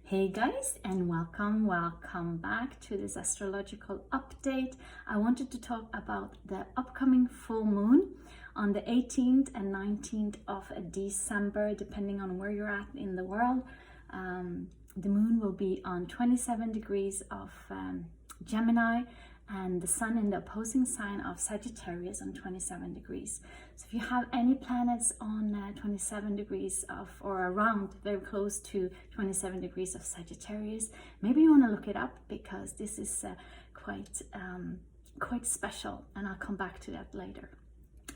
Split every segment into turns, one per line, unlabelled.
Hey guys, and welcome back to this astrological update. I wanted to talk about the upcoming full moon on the 18th and 19th of December, depending on where you're at in the world. The moon will be on 27 degrees of Gemini, and the sun in the opposing sign of Sagittarius on 27 degrees. So if you have any planets on 27 degrees of, or around, very close to 27 degrees of Sagittarius, maybe you want to look it up, because this is quite special, and I'll come back to that later.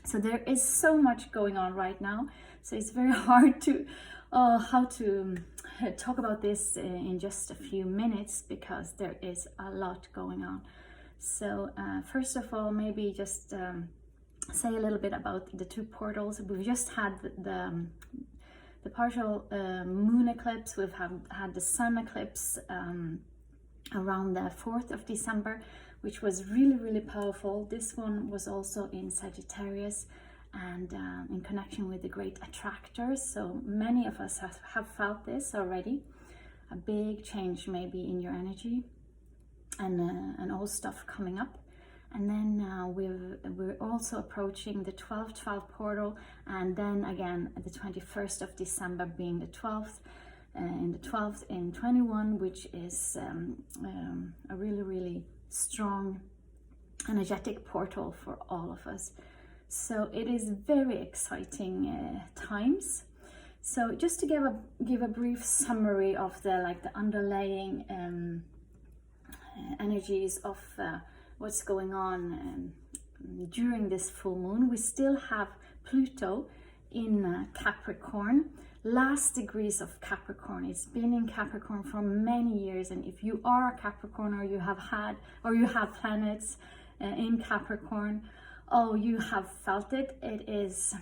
So there is so much going on right now, so it's very hard to how to talk about this in just a few minutes, because there is a lot going on. So first of all, maybe just say a little bit about the two portals. We've just had the partial moon eclipse. We've had the sun eclipse around the 4th of December, which was really powerful. This one was also in Sagittarius and in connection with the great attractors. So many of us have felt this already, a big change maybe in your energy. And all stuff coming up. And then we're also approaching the 12-12 portal, and then again the 21st of December being the 12th, in the 12th in 21, which is a really strong energetic portal for all of us. So it is very exciting times. So just to give a brief summary of the underlying energies of what's going on during this full moon. We still have Pluto in Capricorn, last degrees of Capricorn. It's been in Capricorn for many years, and if you are a Capricorn, or you have planets in Capricorn, you have felt it. It is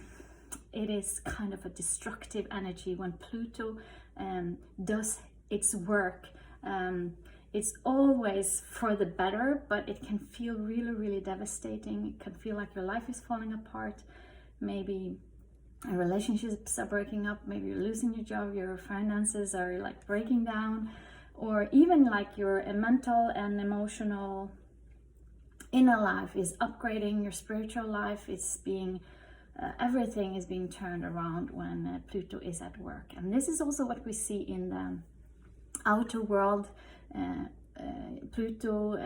kind of a destructive energy when Pluto does its work. It's always for the better, but it can feel really devastating. It can feel like your life is falling apart. Maybe relationships are breaking up. Maybe you're losing your job. Your finances are like breaking down, or even like your mental and emotional inner life is upgrading. Your spiritual life is being everything is being turned around when Pluto is at work. And this is also what we see in the outer world. Pluto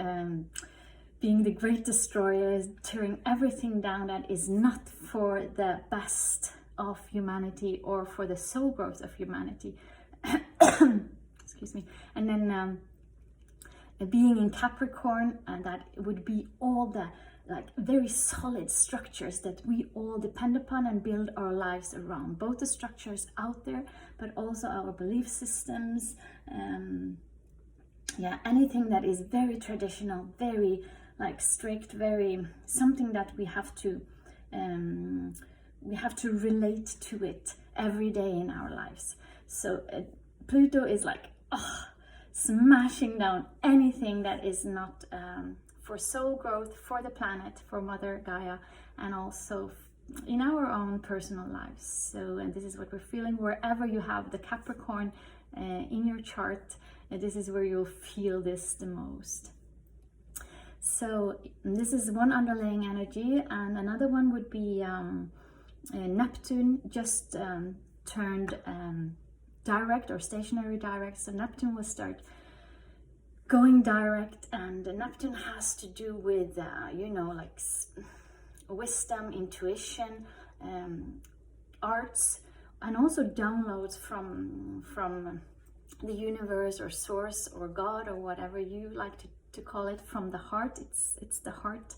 being the great destroyer, is tearing everything down that is not for the best of humanity or for the soul growth of humanity. Excuse me. And then being in Capricorn, that would be all the very solid structures that we all depend upon and build our lives around, both the structures out there, but also our belief systems. Anything that is very traditional, very strict, very something that we have to relate to it every day in our lives. So Pluto is smashing down anything that is not for soul growth, for the planet, for Mother Gaia, and also in our own personal lives. So, and this is what we're feeling wherever you have the Capricorn in your chart. This is where you'll feel this the most. So this is one underlying energy, and another one would be Neptune just turned direct or stationary direct. So Neptune will start going direct, and Neptune has to do with wisdom, intuition, arts, and also downloads from the universe or source or God or whatever you like to call it, from the heart. It's the heart.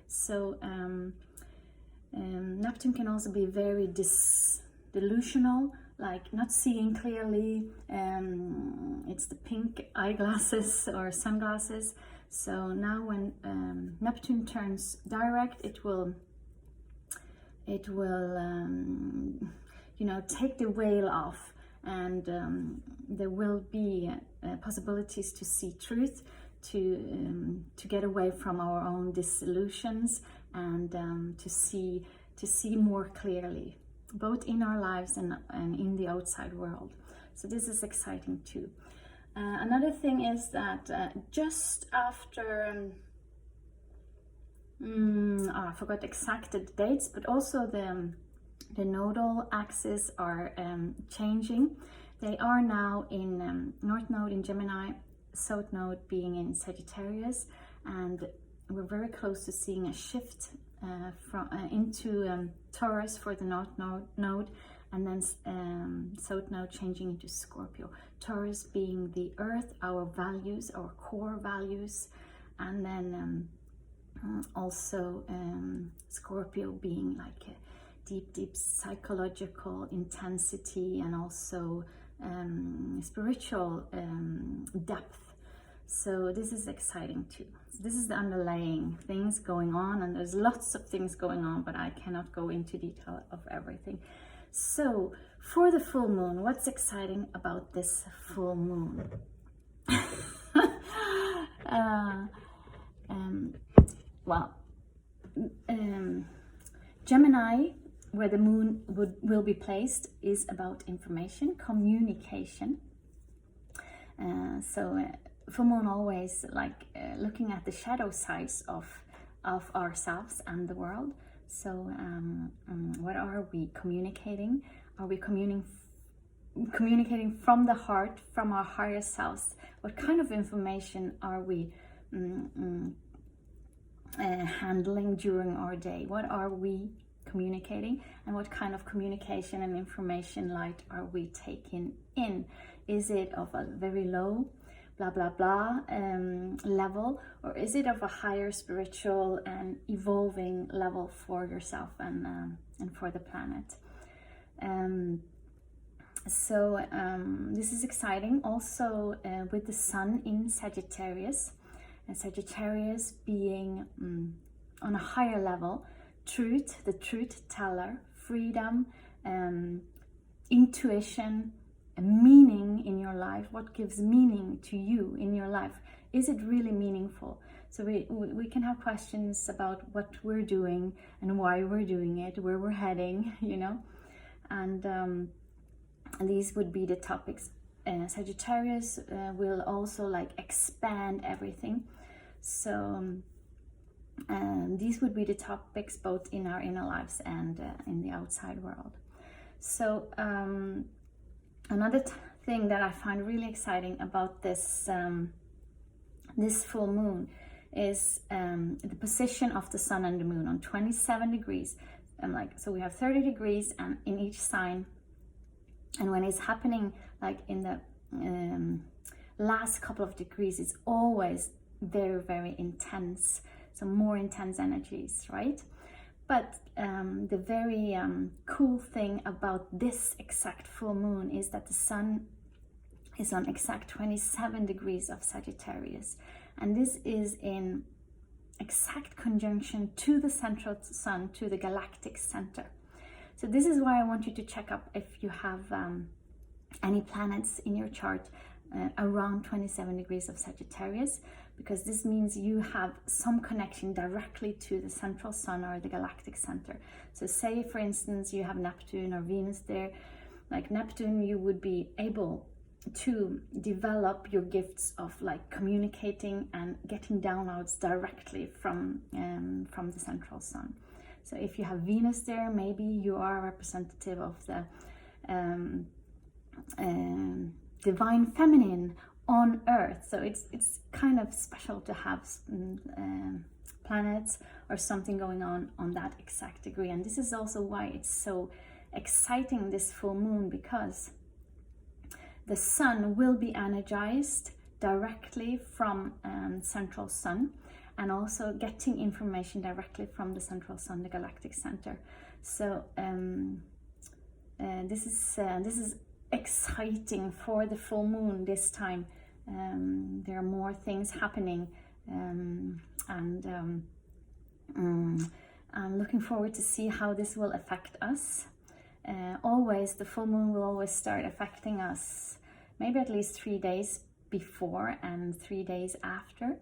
So Neptune can also be very delusional, like not seeing clearly. It's the pink eyeglasses or sunglasses. So now when Neptune turns direct, it will take the veil off, and there will be possibilities to see truth, to get away from our own disillusions, and to see more clearly, both in our lives and in the outside world. So this is exciting too. Another thing is that just after, I forgot exact dates, but also the nodal axes are changing. They are now in North Node in Gemini, South Node being in Sagittarius, and we're very close to seeing a shift into Taurus for the North Node, and then South Node changing into Scorpio. Taurus being the earth, our values, our core values, and then also Scorpio being like a deep psychological intensity, and also spiritual depth. So this is exciting too. So this is the underlying things going on, and there's lots of things going on, but I cannot go into detail of everything. So for the full moon, what's exciting about this full moon? Gemini, where the moon will be placed, is about information, communication. Full moon always like looking at the shadow sides of ourselves and the world. So what are we communicating? Are we communicating from the heart, from our higher selves? What kind of information are we handling during our day? What are we communicating, and what kind of communication and information light are we taking in? Is it of a very low blah blah blah level, or is it of a higher spiritual and evolving level for yourself and for the planet? This is exciting also with the sun in Sagittarius, and Sagittarius being on a higher level, truth, the truth teller, freedom, intuition, meaning in your life. What gives meaning to you in your life? Is it really meaningful? So we can have questions about what we're doing and why we're doing it, where we're heading, you know, and these would be the topics. Sagittarius will also like expand everything. So these would be the topics both in our inner lives and in the outside world. So another thing that I find really exciting about this this full moon is the position of the sun and the moon on 27 degrees. So we have 30 degrees and in each sign, and when it's happening like in the last couple of degrees, it's always very, very intense. So more intense energies, right? But the very cool thing about this exact full moon is that the sun is on exact 27 degrees of Sagittarius. And this is in exact conjunction to the Sentral Sun, to the galactic center. So this is why I want you to check up if you have any planets in your chart around 27 degrees of Sagittarius, because this means you have some connection directly to the Sentral Sun or the galactic center. So say, for instance, you have Neptune or Venus there. Like Neptune, you would be able to develop your gifts of like communicating and getting downloads directly from the Sentral Sun. So if you have Venus there, maybe you are a representative of the divine feminine on Earth. So it's kind of special to have planets or something going on that exact degree. And this is also why it's so exciting, this full moon, because the sun will be energized directly from Sentral Sun, and also getting information directly from the Sentral Sun, the galactic center. So this is exciting for the full moon this time. There are more things happening, and I'm looking forward to see how this will affect us. Always, the full moon will always start affecting us maybe at least 3 days before and 3 days after.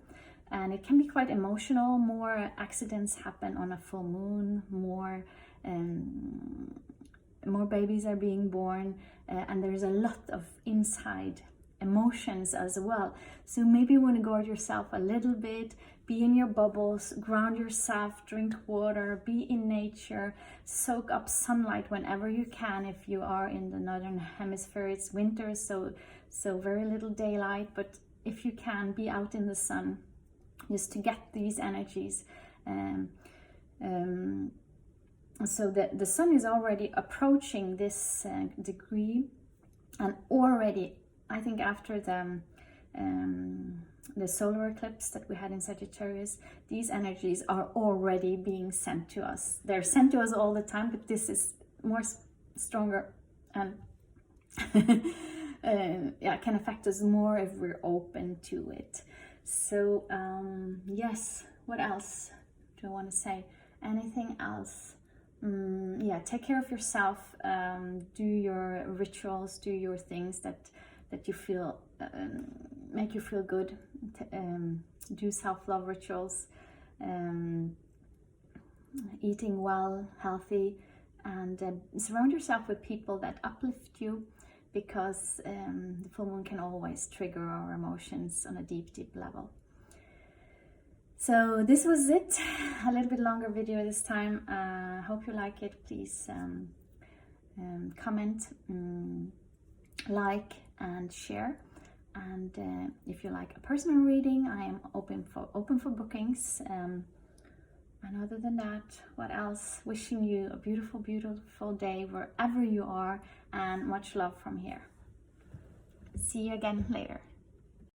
And it can be quite emotional. More accidents happen on a full moon, more babies are being born, and there's a lot of inside emotions as well. So maybe you want to guard yourself a little bit, be in your bubbles, ground yourself, drink water, be in nature, soak up sunlight whenever you can. If you are in the northern hemisphere, it's winter, so very little daylight, but if you can, be out in the sun just to get these energies. So that the sun is already approaching this degree, and already I think after the solar eclipse that we had in Sagittarius, these energies are already being sent to us. They're sent to us all the time, but this is more stronger and yeah, can affect us more if we're open to it. So yes, what else do I want to say? Anything else? Yeah, take care of yourself, do your rituals, do your things that you feel make you feel good, do self-love rituals, eating well, healthy, and surround yourself with people that uplift you, because the full moon can always trigger our emotions on a deep level. So this was it, a little bit longer video this time. Hope you like it. Please comment, like and share. And if you like a personal reading, I am open for bookings. And other than that, what else? Wishing you a beautiful day wherever you are, and much love from here. See you again later.